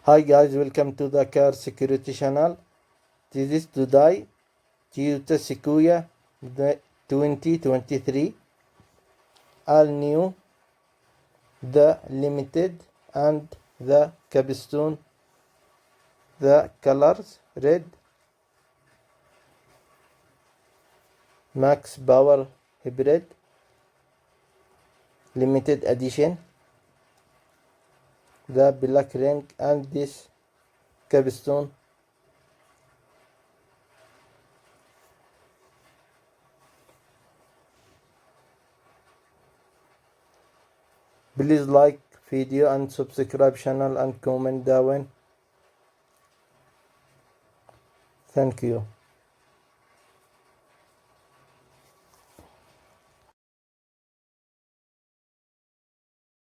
Hi guys, welcome to the Car Security channel. This is today Toyota Sequoia 2023, all new, the limited and the capstone. The colors red, max power hybrid, limited edition, the black ring and this capstone. Please like video and subscribe channel and comment down. Thank you.